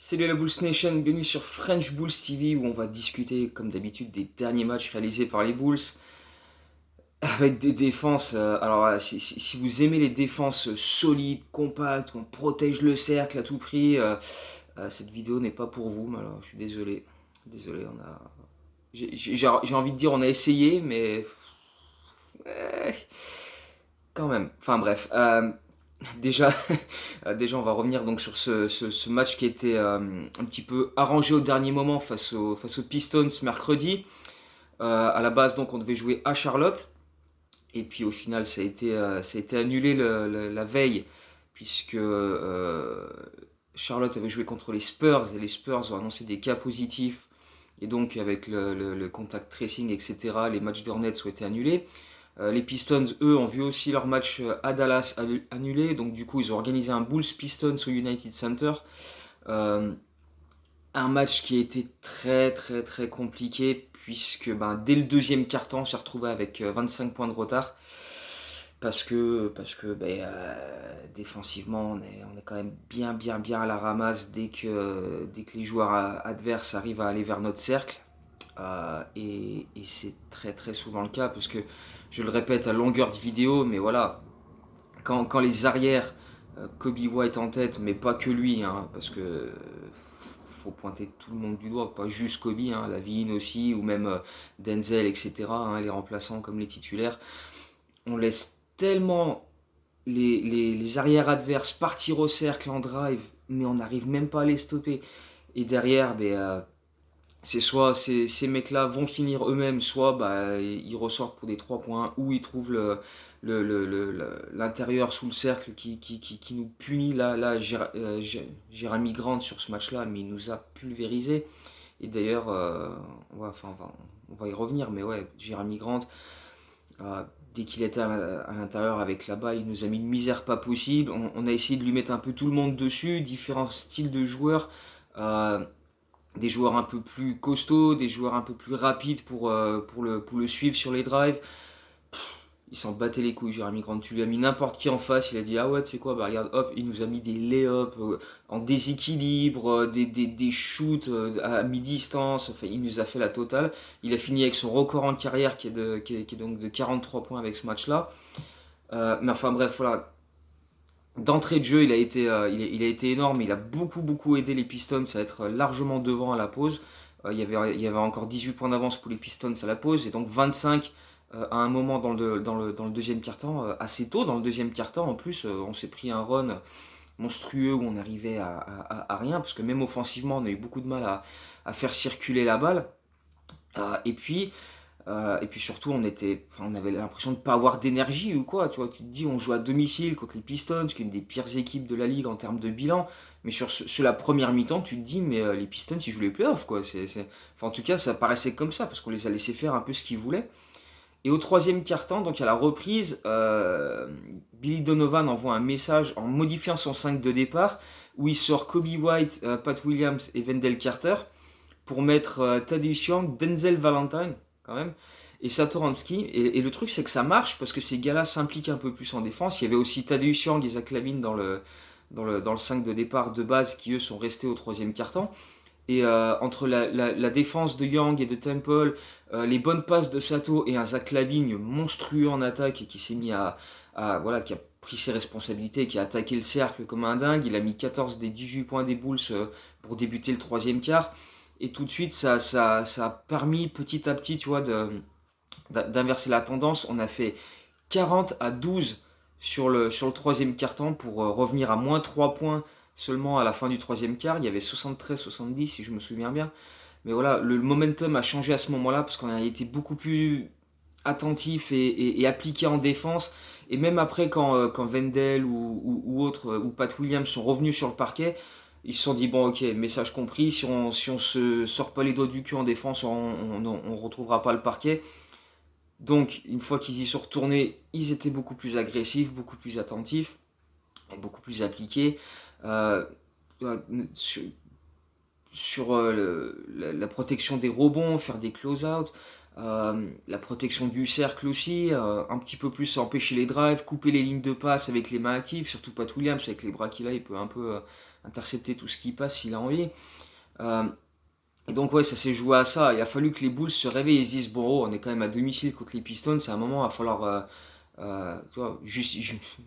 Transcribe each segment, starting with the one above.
Salut la Bulls Nation, bienvenue sur French Bulls TV où on va discuter comme d'habitude des derniers matchs réalisés par les Bulls avec des défenses. Si vous aimez les défenses solides, compactes, où on protège le cercle à tout prix, cette vidéo n'est pas pour vous. Mais alors, je suis désolé. Désolé, on a. J'ai envie de dire on a essayé, mais quand même. Enfin bref. Déjà, déjà, on va revenir donc sur ce match qui était un petit peu arrangé au dernier moment face aux Pistons mercredi. À la base, donc, on devait jouer à Charlotte. Et puis au final, ça a été annulé la veille, puisque Charlotte avait joué contre les Spurs, et les Spurs ont annoncé des cas positifs. Et donc, avec le contact tracing, etc., les matchs d'Hornets ont été annulés. Les Pistons, eux, ont vu aussi leur match à Dallas annulé. Donc, du coup, ils ont organisé un Bulls Pistons au United Center. Euh, un match qui a été très, très, très compliqué, puisque dès le deuxième quart-temps, on s'est retrouvé avec 25 points de retard. Défensivement, on est quand même bien, bien, bien à la ramasse dès que les joueurs adverses arrivent à aller vers notre cercle. Et c'est très très souvent le cas parce que je le répète à longueur de vidéo, mais voilà, quand les arrières, Kobe White en tête, mais pas que lui, hein, parce que faut pointer tout le monde du doigt, pas juste Kobe, hein, Lavine aussi, ou même Denzel, etc., hein, les remplaçants comme les titulaires. On laisse tellement les arrières adverses partir au cercle en drive, mais on n'arrive même pas à les stopper. Et derrière, c'est soit ces mecs-là vont finir eux-mêmes, soit ils ressortent pour des 3 points, ou ils trouvent l'intérieur sous le cercle qui nous punit. Là Jeremy Grant sur ce match-là, mais il nous a pulvérisé. Et d'ailleurs, on va y revenir, mais ouais, Jeremy Grant, dès qu'il était à l'intérieur avec la balle, il nous a mis une misère pas possible. On a essayé de lui mettre un peu tout le monde dessus, différents styles de joueurs. Euh, des joueurs un peu plus costauds, des joueurs un peu plus rapides pour le suivre sur les drives. Il s'en battait les couilles, Jérémy Grant. Tu lui as mis n'importe qui en face, il a dit ah ouais, tu sais quoi, regarde, hop, il nous a mis des lay-ups en déséquilibre, des shoots à mi-distance, enfin, il nous a fait la totale. Il a fini avec son record en carrière qui est donc de 43 points avec ce match-là. Mais enfin bref, voilà. D'entrée de jeu, il a été énorme. Il a beaucoup, beaucoup aidé les Pistons à être largement devant à la pause. Il y avait encore 18 points d'avance pour les Pistons à la pause et donc 25 à un moment dans le deuxième quart-temps. Assez tôt dans le deuxième quart-temps, en plus, on s'est pris un run monstrueux où on arrivait à rien parce que même offensivement, on a eu beaucoup de mal à faire circuler la balle. Et puis surtout, on avait l'impression de ne pas avoir d'énergie ou quoi. Tu vois, tu te dis, on joue à domicile contre les Pistons, qui est une des pires équipes de la ligue en termes de bilan. Mais sur la première mi-temps, tu te dis, mais les Pistons, ils jouent les playoffs, quoi. Enfin, en tout cas, ça paraissait comme ça, parce qu'on les a laissés faire un peu ce qu'ils voulaient. Et au troisième quart-temps, donc à la reprise, Billy Donovan envoie un message en modifiant son 5 de départ, où il sort Kobe White, Pat Williams et Wendell Carter, pour mettre Tadeusz Young, Denzel Valentine, quand même, et Satoransky. Et le truc, c'est que ça marche parce que ces gars-là s'impliquent un peu plus en défense. Il y avait aussi Tadeusz Young et Zach Lavine dans le 5 de départ de base qui, eux, sont restés au troisième quart-temps. Et entre la défense de Young et de Temple, les bonnes passes de Sato et un Zach Lavine monstrueux en attaque et qui s'est mis voilà, qui a pris ses responsabilités, qui a attaqué le cercle comme un dingue. Il a mis 14 des 18 points des Bulls pour débuter le troisième quart. Et tout de suite, ça a permis petit à petit, tu vois, d'inverser la tendance. On a fait 40-12 sur le troisième quart-temps pour revenir à moins 3 points seulement à la fin du troisième quart. Il y avait 73-70 si je me souviens bien. Mais voilà, le momentum a changé à ce moment-là parce qu'on a été beaucoup plus attentif et appliqué en défense. Et même après, quand Wendell ou autres, ou Pat Williams sont revenus sur le parquet, ils se sont dit, bon ok, message compris, si on se sort pas les doigts du cul en défense, on retrouvera pas le parquet. Donc, une fois qu'ils y sont retournés, ils étaient beaucoup plus agressifs, beaucoup plus attentifs, et beaucoup plus appliqués. Euh, sur la protection des rebonds, faire des close-out, la protection du cercle aussi, un petit peu plus empêcher les drives, couper les lignes de passe avec les mains actives, surtout Pat Williams avec les bras qu'il a, il peut intercepter tout ce qui passe s'il a envie. Euh, et donc ouais, ça s'est joué à ça. Il a fallu que les Bulls se réveillent et se disent, bon, oh, on est quand même à domicile contre les Pistons, c'est un moment, il va falloir tu vois,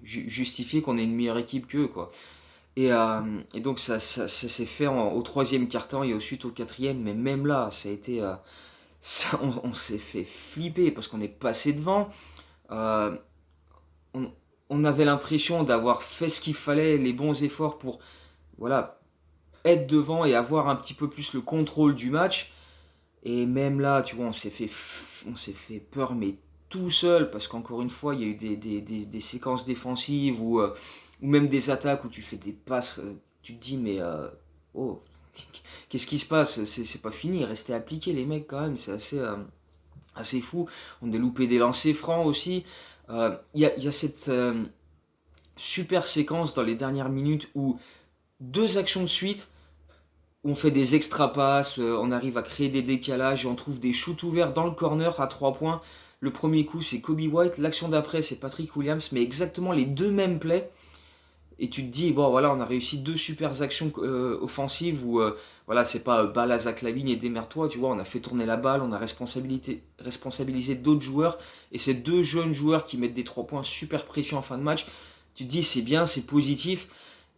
justifier qu'on est une meilleure équipe qu'eux, quoi. Et donc ça s'est fait au troisième quart-temps et ensuite au quatrième, mais même là, ça a été... on s'est fait flipper parce qu'on est passé devant. Euh, on, on avait l'impression d'avoir fait ce qu'il fallait, les bons efforts pour voilà, être devant et avoir un petit peu plus le contrôle du match. Et même là, tu vois, on s'est fait peur, mais tout seul, parce qu'encore une fois, il y a eu des séquences défensives ou même des attaques où tu fais des passes, tu te dis, mais oh, qu'est-ce qui se passe? C'est pas fini, restez appliqués les mecs quand même, c'est assez fou. On a loupé des lancers francs aussi. Il y a cette super séquence dans les dernières minutes où deux actions de suite, où on fait des extra passes, on arrive à créer des décalages et on trouve des shoots ouverts dans le corner à 3 points. Le premier coup c'est Kobe White, l'action d'après c'est Patrick Williams, mais exactement les deux mêmes plays. Et tu te dis, bon voilà, on a réussi deux super actions offensives où voilà, c'est pas balle à Zach Lavine et démerde-toi, tu vois, on a fait tourner la balle, on a responsabilisé d'autres joueurs, et ces deux jeunes joueurs qui mettent des 3 points super précieux en fin de match, tu te dis, c'est bien, c'est positif,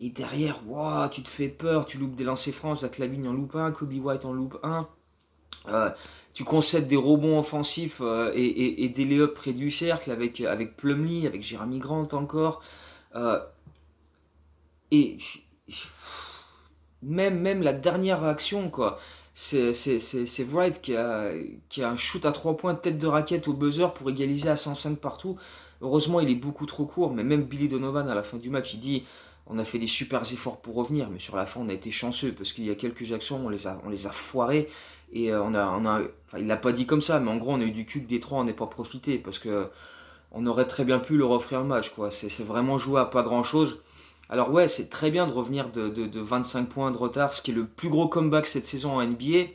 et derrière, wow, tu te fais peur, tu loupes des lancers francs, Zach Lavine en loupe un, Kobe White en loupe un, euh, tu concèdes des rebonds offensifs et des lay-ups près du cercle avec Plumlee, avec Jeremy Grant encore. Euh, et même la dernière action, quoi. C'est Wright qui a un shoot à 3 points, tête de raquette au buzzer pour égaliser à 105 partout. Heureusement, il est beaucoup trop court, mais même Billy Donovan, à la fin du match, il dit on a fait des super efforts pour revenir, mais sur la fin, on a été chanceux parce qu'il y a quelques actions, on les a foirées. Et enfin, il l'a pas dit comme ça, mais en gros, on a eu du cul que des trois, on n'est pas profité parce que on aurait très bien pu leur offrir le match, quoi. C'est vraiment joué à pas grand chose. Alors ouais, c'est très bien de revenir de 25 points de retard, ce qui est le plus gros comeback cette saison en NBA.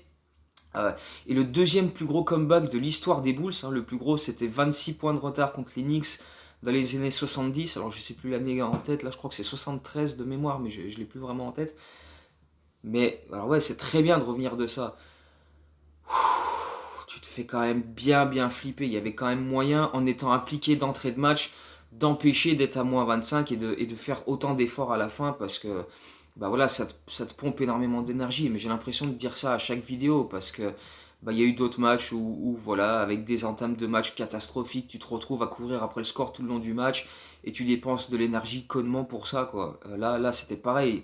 Et le deuxième plus gros comeback de l'histoire des Bulls. Hein. Le plus gros, c'était 26 points de retard contre les Knicks dans les années 70. Alors je sais plus l'année en tête, là je crois que c'est 73 de mémoire, mais je l'ai plus vraiment en tête. Mais alors ouais, c'est très bien de revenir de ça. Tu te fais quand même bien flipper. Il y avait quand même moyen, en étant appliqué d'entrée de match, d'empêcher d'être à moins 25 et de faire autant d'efforts à la fin parce que bah voilà, ça te pompe énormément d'énergie. Mais j'ai l'impression de dire ça à chaque vidéo parce que bah, il y a eu d'autres matchs où voilà, avec des entames de matchs catastrophiques, tu te retrouves à courir après le score tout le long du match et tu dépenses de l'énergie connement pour ça, quoi. Là c'était pareil.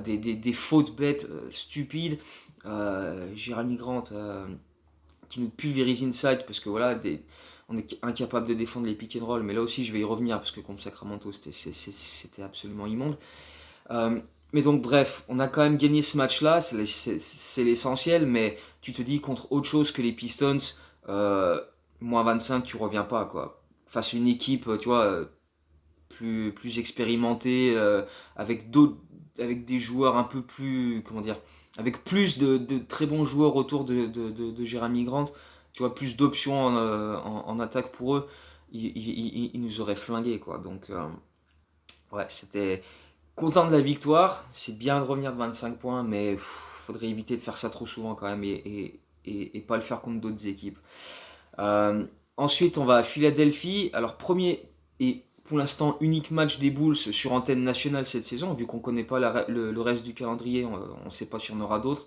Des fautes bêtes stupides. Jeremy Grant qui nous pulvérise inside parce que voilà, on est incapable de défendre les pick and roll, mais là aussi je vais y revenir parce que contre Sacramento c'était absolument immonde. Mais donc bref, on a quand même gagné ce match-là, c'est l'essentiel, mais tu te dis contre autre chose que les Pistons, moins 25 tu reviens pas, quoi. Face à une équipe, tu vois, plus expérimentée, avec des joueurs un peu plus, comment dire, avec plus de très bons joueurs autour de Jeremy Grant, tu vois, plus d'options en attaque pour eux, ils nous auraient flingués, quoi. Donc, ouais, c'était content de la victoire. C'est bien de revenir de 25 points, mais faudrait éviter de faire ça trop souvent quand même et pas le faire contre d'autres équipes. Euh, Ensuite, on va à Philadelphie. Alors, premier et pour l'instant unique match des Bulls sur antenne nationale cette saison, vu qu'on ne connaît pas le reste du calendrier, on ne sait pas s'il y en aura d'autres.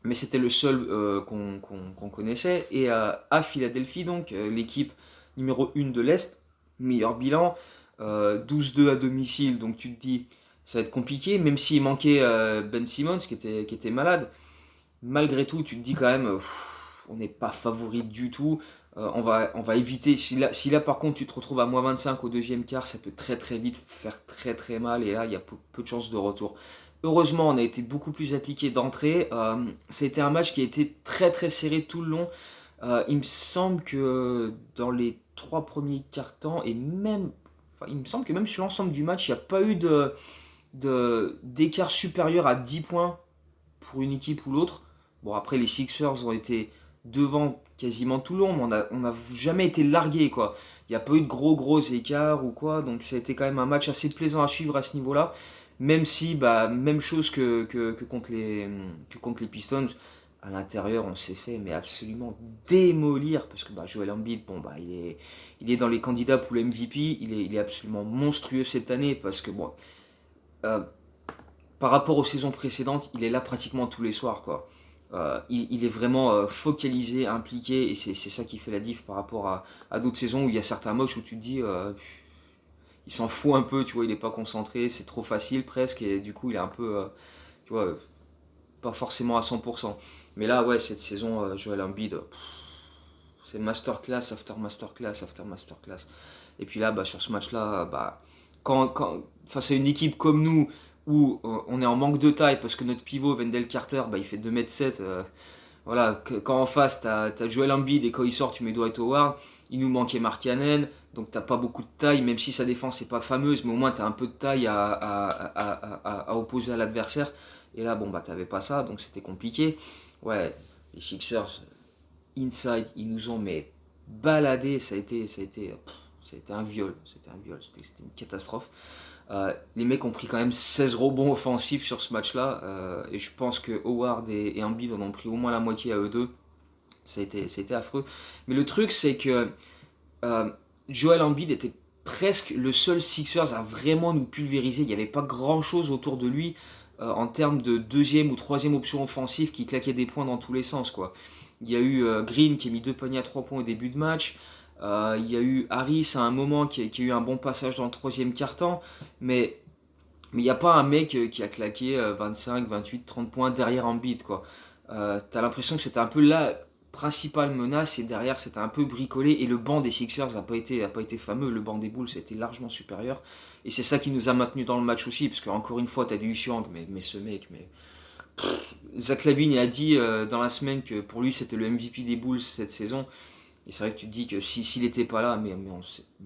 Mais c'était le seul qu'on connaissait. Et à Philadelphie, donc, l'équipe numéro 1 de l'Est, meilleur bilan, 12-2 à domicile, donc tu te dis, ça va être compliqué, même s'il manquait Ben Simmons qui était malade. Malgré tout, tu te dis quand même, on n'est pas favori du tout. On va éviter. Si là, par contre tu te retrouves à moins 25 au deuxième quart, ça peut très vite faire très mal. Et là, il y a peu de chances de retour. Heureusement, on a été beaucoup plus appliqué d'entrée. Ça a été un match qui a été très serré tout le long. Il me semble que dans les 3 premiers quarts-temps, et même. Enfin, il me semble que même sur l'ensemble du match, il n'y a pas eu d'écart supérieur à 10 points pour une équipe ou l'autre. Bon, après, les Sixers ont été devant quasiment tout le long, mais on n'a jamais été largué, quoi. Il n'y a pas eu de gros écarts ou quoi, donc ça a été quand même un match assez plaisant à suivre à ce niveau-là. Même si, bah, même chose que contre les Pistons, à l'intérieur, on s'est fait mais absolument démolir parce que bah, Joel Embiid, bon, bah, il est dans les candidats pour le MVP, il est absolument monstrueux cette année parce que bon, euh, par rapport aux saisons précédentes, il est là pratiquement tous les soirs, quoi. Il est vraiment focalisé, impliqué, et c'est ça qui fait la diff par rapport à d'autres saisons où il y a certains matchs où tu te dis, il s'en fout un peu, tu vois, il est pas concentré, c'est trop facile presque, et du coup il est un peu, tu vois, pas forcément à 100%. Mais là, ouais, cette saison, Joel Embiid, c'est masterclass after masterclass after masterclass. Et puis là, bah, sur ce match-là, bah, face à une équipe comme nous, où on est en manque de taille, parce que notre pivot, Wendell Carter, bah, il fait 2,7 m, voilà, quand en face, t'as Joel Embiid, et quand il sort, tu mets Dwight Howard, il nous manquait Mark Cannon, donc t'as pas beaucoup de taille, même si sa défense n'est pas fameuse, mais au moins t'as un peu de taille à opposer à l'adversaire. Et là, bon, bah, t'avais pas ça, donc c'était compliqué. Ouais, les Sixers, inside, ils nous ont mais baladé, ça a été un viol, c'était une catastrophe. Les mecs ont pris quand même 16 rebonds offensifs sur ce match-là, et je pense que Howard et Embiid en ont pris au moins la moitié à eux deux. Ça a été affreux. Mais le truc, c'est que euh, Joel Embiid était presque le seul Sixers à vraiment nous pulvériser. Il n'y avait pas grand-chose autour de lui en termes de deuxième ou troisième option offensive qui claquait des points dans tous les sens, quoi. Il y a eu Green qui a mis 2 paniers à 3 points au début de match. Il y a eu Harris à un moment qui a eu un bon passage dans le troisième quart-temps. Mais il n'y a pas un mec qui a claqué 25, 28, 30 points derrière Embiid, quoi. T'as l'impression que c'était un peu la principale menace et derrière c'était un peu bricolé et le banc des Sixers a pas été fameux, le banc des Bulls a été largement supérieur et c'est ça qui nous a maintenus dans le match aussi parce qu'encore une fois t'as des Young mais ce mec mais Zach Lavine a dit dans la semaine que pour lui c'était le MVP des Bulls cette saison et c'est vrai que tu te dis que s'il n'était pas là mais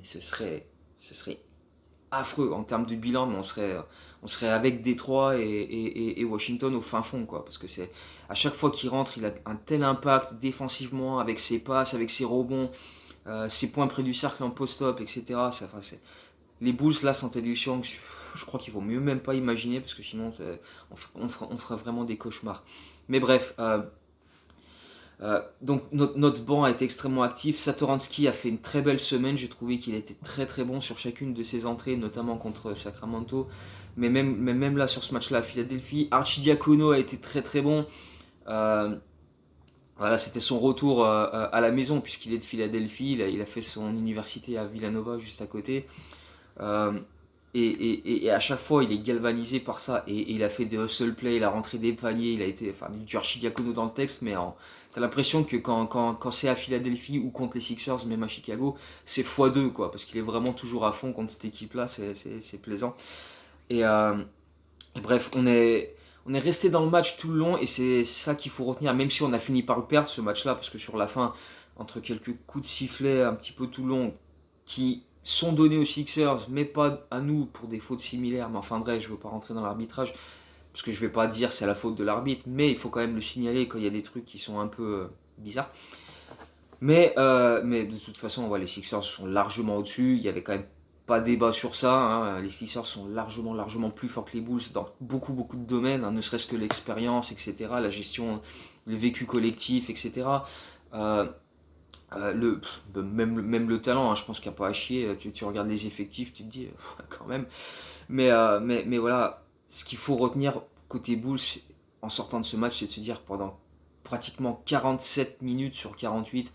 ce serait affreux en termes de bilan, mais on serait avec Détroit et Washington au fin fond, quoi. Parce que c'est à chaque fois qu'il rentre, il a un tel impact défensivement, avec ses passes, avec ses rebonds, ses points près du cercle en post-up, etc. Les Bulls, là, sans Teddy Young, je crois qu'il vaut mieux même pas imaginer, parce que sinon, on fera vraiment des cauchemars. Mais bref, donc notre banc a été extrêmement actif. Satoransky a fait une très belle semaine. J'ai trouvé qu'il était très très bon sur chacune de ses entrées, notamment contre Sacramento. Mais même là sur ce match-là à Philadelphie, Archidiakono a été très très bon. Euh, voilà, c'était son retour à la maison puisqu'il est de Philadelphie. Il a fait son université à Villanova juste à côté. Euh, et à chaque fois, il est galvanisé par ça. Et il a fait des hustle plays, il a rentré des paniers, il a été. Enfin, du Archidiakono dans le texte, mais t'as l'impression que quand c'est à Philadelphie ou contre les Sixers, même à Chicago, c'est x2, quoi. Parce qu'il est vraiment toujours à fond contre cette équipe-là, c'est plaisant. Et, bref, on est resté dans le match tout le long, et c'est ça qu'il faut retenir, même si on a fini par le perdre ce match-là, parce que sur la fin, entre quelques coups de sifflet un petit peu tout le long, qui sont donnés aux Sixers, mais pas à nous pour des fautes similaires. Mais enfin bref, je ne veux pas rentrer dans l'arbitrage, parce que je ne vais pas dire c'est la faute de l'arbitre, mais il faut quand même le signaler quand il y a des trucs qui sont un peu bizarres. Mais de toute façon, ouais, les Sixers sont largement au-dessus. Il y avait quand même pas débat sur ça, hein. Les Sixers sont largement plus forts que les Bulls dans beaucoup de domaines, hein, ne serait-ce que l'expérience, etc., la gestion, le vécu collectif, etc. Euh, même le talent, hein, je pense qu'il n'y a pas à chier. Tu regardes les effectifs, tu te dis, quand même. Mais voilà, ce qu'il faut retenir côté Bulls en sortant de ce match, c'est de se dire pendant pratiquement 47 minutes sur 48,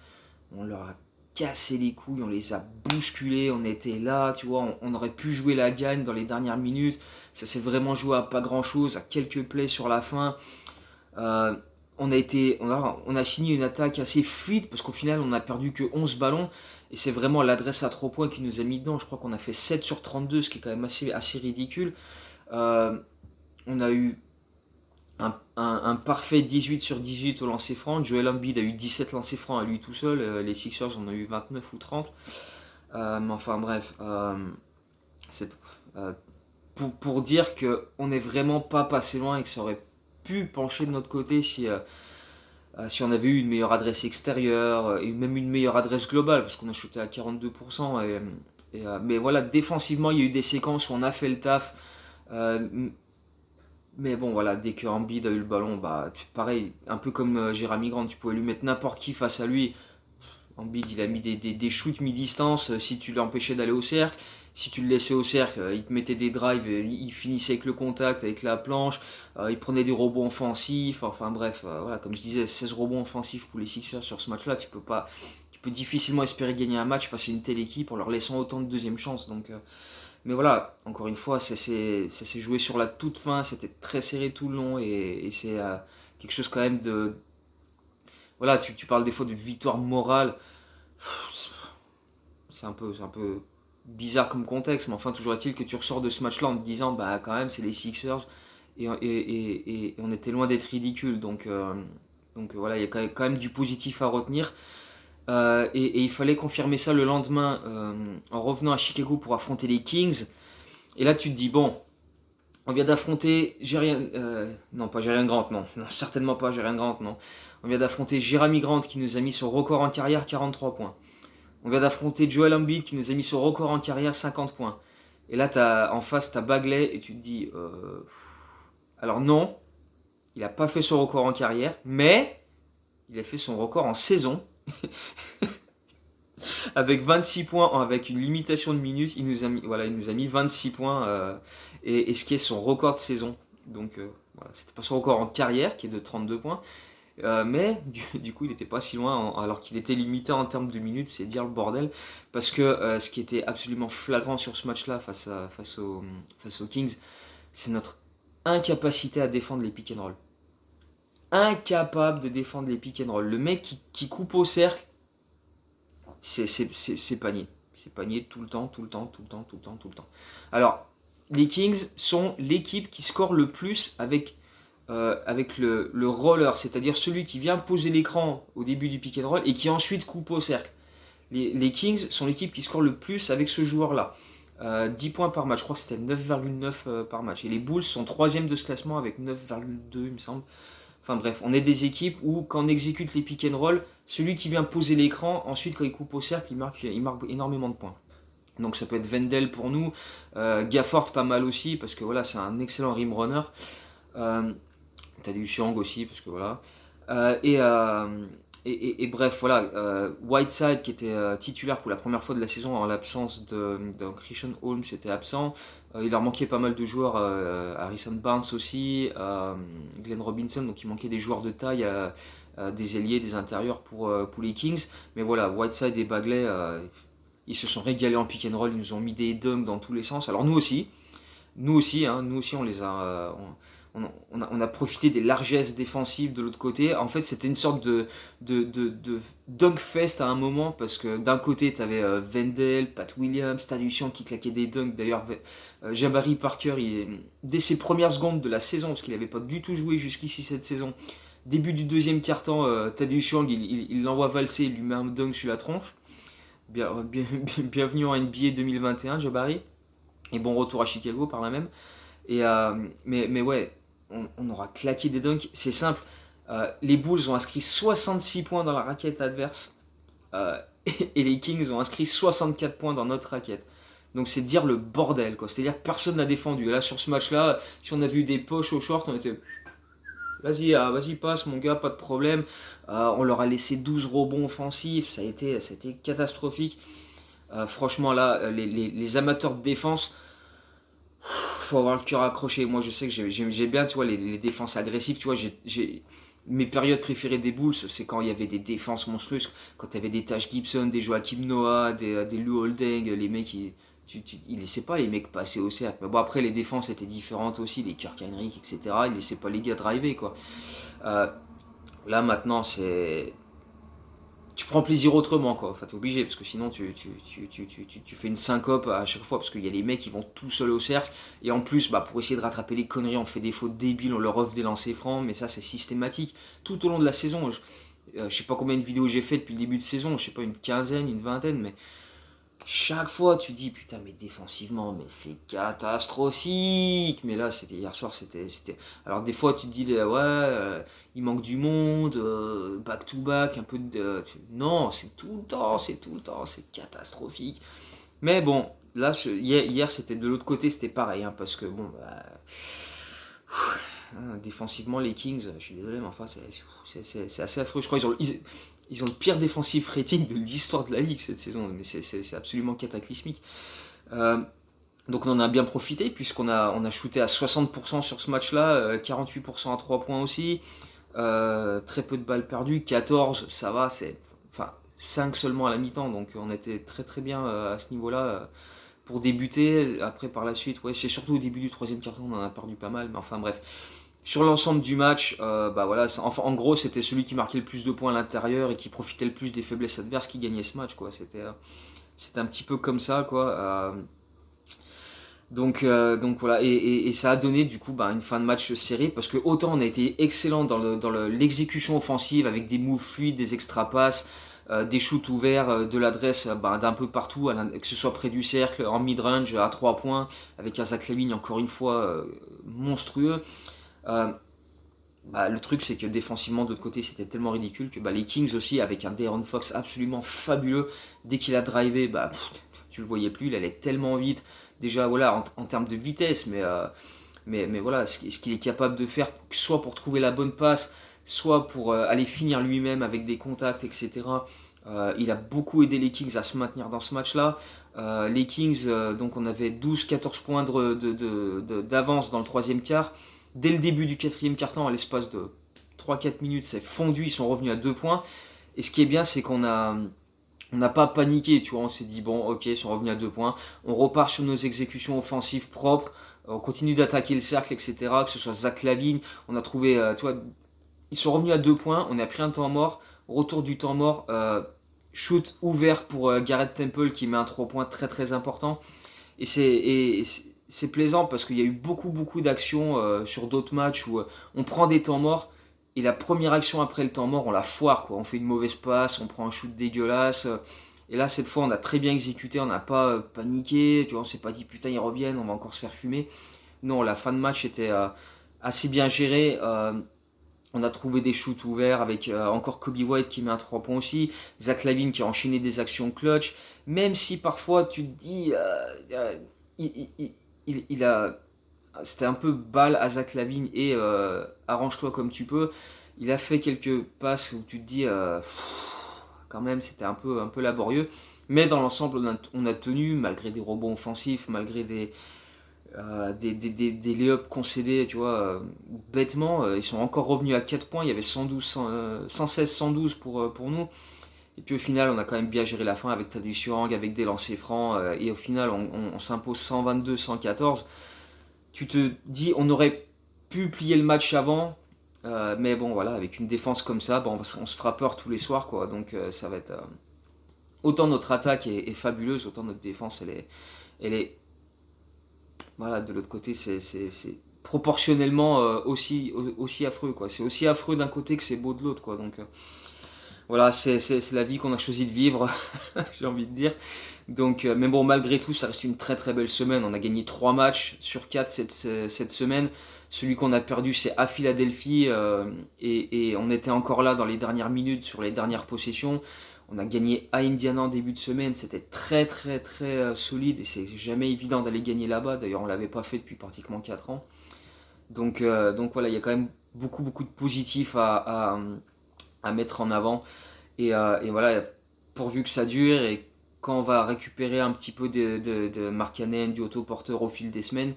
on leur a cassé les couilles, on les a bousculés, on était là, tu vois, on aurait pu jouer la gagne dans les dernières minutes. Ça s'est vraiment joué à pas grand chose, à quelques plays sur la fin. Euh, on a signé une attaque assez fluide parce qu'au final on a perdu que 11 ballons et c'est vraiment l'adresse à 3 points qui nous a mis dedans. Je crois qu'on a fait 7 sur 32, ce qui est quand même assez ridicule. Euh, on a eu un parfait 18 sur 18 au lancer franc. Joel Embiid a eu 17 lancers francs à lui tout seul. Les Sixers en ont eu 29 ou 30. Mais enfin bref, c'est pour dire qu'on n'est vraiment pas passé loin et que ça aurait pu pencher de notre côté si on avait eu une meilleure adresse extérieure et même une meilleure adresse globale parce qu'on a shooté à 42%. Mais voilà, défensivement, il y a eu des séquences où on a fait le taf. Euh, mais bon, voilà, dès que Embiid a eu le ballon, bah, pareil, un peu comme Jeremy Grant, tu pouvais lui mettre n'importe qui face à lui. Embiid, il a mis des shoots mi-distance si tu l'empêchais d'aller au cercle. Si tu le laissais au cercle, il te mettait des drives, il finissait avec le contact, avec la planche, il prenait des rebonds offensifs, enfin bref, voilà, comme je disais, 16 rebonds offensifs pour les Sixers sur ce match-là, tu peux difficilement espérer gagner un match face à une telle équipe en leur laissant autant de deuxième chance. Mais voilà, encore une fois, ça s'est joué sur la toute fin, c'était très serré tout le long et c'est quelque chose quand même de... Voilà, tu parles des fois de victoire morale, c'est un peu bizarre comme contexte, mais enfin, toujours est-il que tu ressors de ce match-là en te disant, bah quand même, c'est les Sixers et on était loin d'être ridicule. Donc voilà, il y a quand même du positif à retenir. Et il fallait confirmer ça le lendemain en revenant à Chicago pour affronter les Kings. Et là, tu te dis, bon, on vient d'affronter non, pas Jerian Grant, non. Non, certainement pas Jerian Grant, non. On vient d'affronter Jeremy Grant qui nous a mis son record en carrière, 43 points. On vient d'affronter Joel Embiid qui nous a mis son record en carrière, 50 points. Et là, en face, t'as Bagley et tu te dis... Alors non, il n'a pas fait son record en carrière, mais il a fait son record en saison. Avec 26 points, avec une limitation de minutes, il nous a mis 26 points, et ce qui est son record de saison. Donc voilà, c'était pas son record en carrière, qui est de 32 points, mais du coup, il n'était pas si loin, alors qu'il était limité en termes de minutes, c'est dire le bordel. Parce que ce qui était absolument flagrant sur ce match-là face aux Kings, c'est notre incapacité à défendre les pick and roll. Incapable de défendre les pick and roll. Le mec qui coupe au cercle, c'est panier. C'est panier tout le temps, tout le temps, tout le temps, tout le temps, tout le temps. Alors, les Kings sont l'équipe qui score le plus avec le roller, c'est-à-dire celui qui vient poser l'écran au début du pick and roll et qui ensuite coupe au cercle. Les Kings sont l'équipe qui score le plus avec ce joueur-là. 10 points par match, je crois que c'était 9,9 par match. Et les Bulls sont 3ème de ce classement avec 9,2 il me semble. Enfin bref, on est des équipes où quand on exécute les pick and roll, celui qui vient poser l'écran, ensuite quand il coupe au cercle, il marque énormément de points. Donc ça peut être Wendell pour nous, Gafford pas mal aussi, parce que voilà, c'est un excellent rim runner. T'as du Chiang aussi, parce que voilà. Euh, et, euh, et bref, voilà, Whiteside qui était titulaire pour la première fois de la saison en l'absence de Christian Holmes était absent. Il leur manquait pas mal de joueurs, Harrison Barnes aussi, Glenn Robinson, donc il manquait des joueurs de taille, des ailiers, des intérieurs pour les Kings. Mais voilà, Whiteside et Bagley, ils se sont régalés en pick and roll, ils nous ont mis des dunks dans tous les sens. Alors nous aussi, hein, nous aussi on les a, on a profité des largesses défensives de l'autre côté. En fait, c'était une sorte de dunk fest à un moment parce que d'un côté, tu avais Wendell, Pat Williams, Taduchian qui claquait des dunks. D'ailleurs, Jabari Parker, dès ses premières secondes de la saison, parce qu'il n'avait pas du tout joué jusqu'ici cette saison, début du deuxième quart-temps, Taduchian, il l'envoie valser, il lui met un dunk sur la tronche. Bienvenue en NBA 2021, Jabari. Et bon retour à Chicago par là même. Mais ouais, on aura claqué des dunks. C'est simple. Les Bulls ont inscrit 66 points dans la raquette adverse. Et les Kings ont inscrit 64 points dans notre raquette. Donc c'est dire le bordel, quoi. C'est-à-dire que personne n'a défendu. Et là, sur ce match-là, si on avait eu des poches au short, on était... Vas-y, passe, mon gars, pas de problème. On leur a laissé 12 rebonds offensifs. Ça a été catastrophique. Franchement, là, les amateurs de défense, faut avoir le cœur accroché. Moi, je sais que j'ai bien, tu vois, les défenses agressives. Tu vois, mes périodes préférées des Bulls, c'est quand il y avait des défenses monstrueuses, quand tu avais des Taj Gibson, des Joakim Noah, des Lou Holding, les mecs, ils laissaient pas les mecs passer au cercle. Mais bon, après, les défenses étaient différentes aussi, les Kirk Henry, etc. Ils laissaient pas les gars driver, quoi. Euh, Là, maintenant, tu prends plaisir autrement, quoi. Enfin, t'es obligé, parce que sinon tu fais une syncope à chaque fois, parce qu'il y a les mecs qui vont tout seuls au cercle, et en plus, bah, pour essayer de rattraper les conneries, on fait des fautes débiles, on leur offre des lancers francs, mais ça c'est systématique. Tout au long de la saison, je sais pas combien de vidéos j'ai fait depuis le début de saison, je sais pas, une quinzaine, une vingtaine, mais chaque fois tu dis putain mais défensivement mais c'est catastrophique. Mais là c'était hier soir, c'était alors des fois tu te dis ouais, il manque du monde, back to back un peu de non, c'est tout le temps, c'est catastrophique. Mais bon, là, hier, c'était de l'autre côté, c'était pareil, hein, parce que bon, défensivement, les Kings, je suis désolé, mais enfin, c'est assez affreux. Je crois qu'ils ont le pire défensif rating de l'histoire de la ligue cette saison, mais c'est absolument cataclysmique. Euh, donc on en a bien profité, puisqu'on a shooté à 60% sur ce match-là, 48% à 3 points aussi, très peu de balles perdues, 14, ça va, enfin, 5 seulement à la mi-temps, donc on était très très bien à ce niveau-là. Pour débuter, après par la suite, ouais, c'est surtout au début du troisième quart-temps, on en a perdu pas mal, mais enfin bref. Sur l'ensemble du match, bah voilà, enfin, en gros, c'était celui qui marquait le plus de points à l'intérieur et qui profitait le plus des faiblesses adverses qui gagnait ce match, quoi. C'était un petit peu comme ça, quoi. Donc voilà, et ça a donné du coup bah, une fin de match serrée parce que autant on a été excellent dans l'exécution offensive avec des moves fluides, des extra passes, des shoots ouverts, de l'adresse bah, d'un peu partout, que ce soit près du cercle, en mid-range, à 3 points, avec un Zach LaVine encore une fois monstrueux. Euh, Bah, le truc, c'est que défensivement, de l'autre côté, c'était tellement ridicule que bah, les Kings aussi, avec un De'Aaron Fox absolument fabuleux, dès qu'il a drivé, bah, tu le voyais plus, il allait tellement vite. Déjà, voilà, en termes de vitesse, mais voilà, ce qu'il est capable de faire, soit pour trouver la bonne passe, soit pour aller finir lui-même avec des contacts, etc. Il a beaucoup aidé les Kings à se maintenir dans ce match-là. Les Kings, donc on avait 12-14 points d'avance dans le troisième quart. Dès le début du quatrième quart-temps, à l'espace de 3-4 minutes, c'est fondu, ils sont revenus à 2 points. Et ce qui est bien, c'est on n'a pas paniqué, tu vois, on s'est dit, bon, ok, ils sont revenus à 2 points, on repart sur nos exécutions offensives propres, on continue d'attaquer le cercle, etc., que ce soit Zach LaVine, on a trouvé, tu vois, ils sont revenus à 2 points, on a pris un temps mort, retour du temps mort, shoot ouvert pour Garrett Temple qui met un 3 points très très important, et c'est plaisant parce qu'il y a eu beaucoup d'actions sur d'autres matchs où on prend des temps morts et la première action après le temps mort on la foire quoi. On fait une mauvaise passe, on prend un shoot dégueulasse. Et là cette fois on a très bien exécuté, on n'a pas paniqué, tu vois, on s'est pas dit putain ils reviennent, on va encore se faire fumer. Non, la fin de match était assez bien gérée. On a trouvé des shoots ouverts avec encore Kobe White qui met un 3 points aussi, Zach LaVine qui a enchaîné des actions clutch, même si parfois tu te dis il, il- il a c'était un peu balle à Zach LaVine et arrange-toi comme tu peux. Il a fait quelques passes où tu te dis quand même c'était un peu laborieux, mais dans l'ensemble on a tenu malgré des rebonds offensifs, malgré des lay-ups concédés, tu vois, bêtement. Ils sont encore revenus à 4 points. Il y avait 116-112 pour nous. Et puis au final, on a quand même bien géré la fin avec Tadeusz Young, avec des lancers francs. Et au final, on s'impose 122-114. Tu te dis, on aurait pu plier le match avant. Mais bon, voilà, avec une défense comme ça, bon, on se fera peur tous les soirs, quoi. Donc ça va être. Autant notre attaque est fabuleuse, autant notre défense, elle est voilà, de l'autre côté, c'est proportionnellement aussi affreux, quoi. C'est aussi affreux d'un côté que c'est beau de l'autre, quoi. Donc voilà, c'est la vie qu'on a choisi de vivre, j'ai envie de dire. Donc, mais bon, malgré tout, ça reste une très très belle semaine. On a gagné 3 matchs sur 4 cette semaine. Celui qu'on a perdu, c'est à Philadelphie. Et on était encore là dans les dernières minutes, sur les dernières possessions. On a gagné à Indiana en début de semaine. C'était très très très solide. Et c'est jamais évident d'aller gagner là-bas. D'ailleurs, on l'avait pas fait depuis pratiquement 4 ans. Donc voilà, il y a quand même beaucoup de positifs à mettre en avant. Et voilà, pourvu que ça dure et quand on va récupérer un petit peu de Markkanen, du autoporteur au fil des semaines,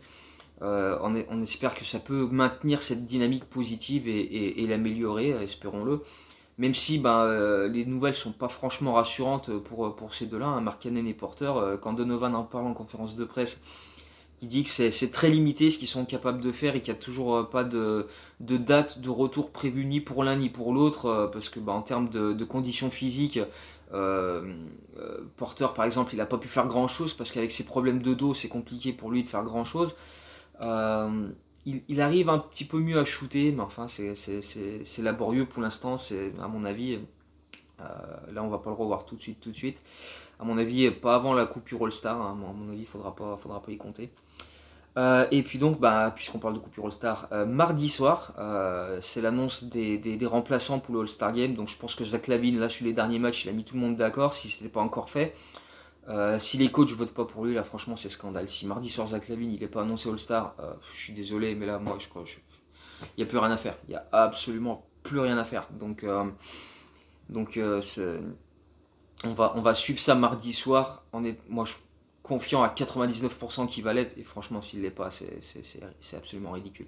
on espère que ça peut maintenir cette dynamique positive et l'améliorer, espérons-le. Même si ben, les nouvelles sont pas franchement rassurantes pour ces deux-là, hein, Markkanen et Porter, quand Donovan en parle en conférence de presse, il dit que c'est très limité ce qu'ils sont capables de faire et qu'il n'y a toujours pas de date de retour prévue ni pour l'un ni pour l'autre, parce que bah, en termes de conditions physiques, Porter par exemple, il n'a pas pu faire grand chose parce qu'avec ses problèmes de dos, c'est compliqué pour lui de faire grand chose. Il arrive un petit peu mieux à shooter, mais enfin, c'est laborieux pour l'instant, c'est à mon avis. Là, on va pas le revoir tout de suite. À mon avis, pas avant la coupure All-Star. Hein. À mon avis, faudra pas y compter. Et puis donc, bah, puisqu'on parle de coupure All-Star, mardi soir, c'est l'annonce des remplaçants pour le All-Star Game. Donc je pense que Zach LaVine, là, sur les derniers matchs, il a mis tout le monde d'accord, si ce n'était pas encore fait. Si les coachs votent pas pour lui, là franchement c'est scandale. Si mardi soir Zach LaVine il est pas annoncé All-Star, je suis désolé, mais là moi je crois il y a plus rien à faire. Il y a absolument plus rien à faire. Donc on va suivre ça mardi soir. Moi je suis confiant à 99% qu'il va l'être et franchement s'il l'est pas c'est absolument ridicule.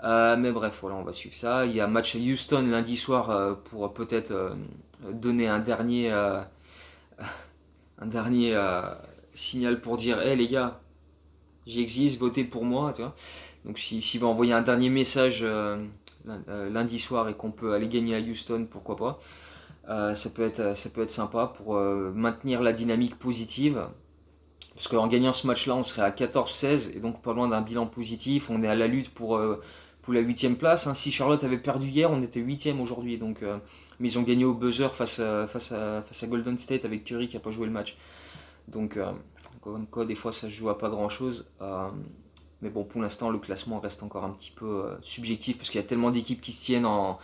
Mais bref, voilà, on va suivre ça. Il y a match à Houston lundi soir pour peut-être donner un dernier signal pour dire, hé les gars, j'existe, votez pour moi, tu vois. Donc s'il va envoyer un dernier message lundi soir et qu'on peut aller gagner à Houston, pourquoi pas. Ça peut être sympa pour maintenir la dynamique positive. Parce qu'en gagnant ce match-là, on serait à 14-16 et donc pas loin d'un bilan positif. On est à la lutte pour la 8e place, hein. Si Charlotte avait perdu hier, on était 8e aujourd'hui. Mais ils ont gagné au buzzer face à Golden State avec Curry qui n'a pas joué le match. Donc, comme quoi, des fois, ça se joue à pas grand-chose. Mais bon, pour l'instant, le classement reste encore un petit peu subjectif parce qu'il y a tellement d'équipes qui se tiennent en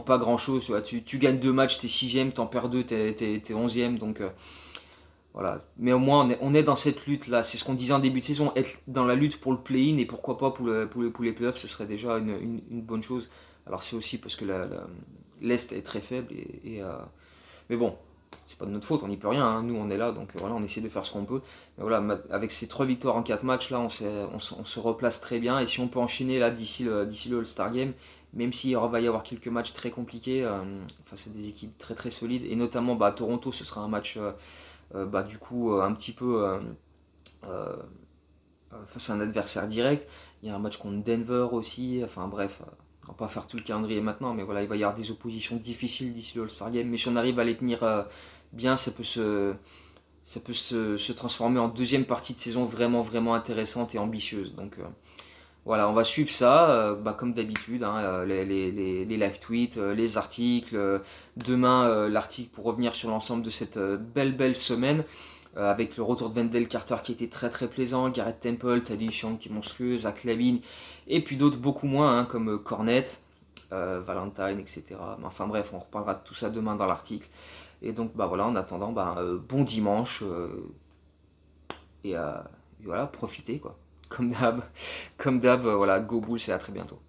pas grand-chose. Tu gagnes 2 matchs, t'es 6ème, t'en perds 2, t'es 11ème. Donc, voilà. Mais au moins, on est dans cette lutte-là. C'est ce qu'on disait en début de saison, être dans la lutte pour le play-in et pourquoi pas pour les playoffs, ce serait déjà une bonne chose. Alors, c'est aussi parce que l'Est est très faible. Mais bon, c'est pas de notre faute, on n'y peut rien, hein. Nous, on est là, donc voilà, on essaie de faire ce qu'on peut. Mais voilà, avec ces 3 victoires en 4 matchs, là, on se replace très bien. Et si on peut enchaîner là d'ici le All-Star Game, même s'il va y avoir quelques matchs très compliqués face à des équipes très très solides, et notamment à Toronto, ce sera un match du coup un petit peu euh, face à un adversaire direct. Il y a un match contre Denver aussi, enfin bref, on va pas faire tout le calendrier maintenant, mais voilà, il va y avoir des oppositions difficiles d'ici le All-Star Game, mais si on arrive à les tenir bien, ça peut se transformer en deuxième partie de saison vraiment vraiment intéressante et ambitieuse. Donc voilà, on va suivre ça, comme d'habitude, hein, les live tweets, les articles. Demain, l'article pour revenir sur l'ensemble de cette belle belle semaine, avec le retour de Wendell Carter qui était très très plaisant, Garrett Temple, Thaddeus Young qui est monstrueux, Zach LaVine, et puis d'autres beaucoup moins, hein, comme Cornet, Valentine, etc. Mais enfin bref, on reparlera de tout ça demain dans l'article. Et donc voilà, en attendant, bon dimanche, et voilà, profitez quoi. Comme d'hab, voilà, go Bulls et à très bientôt.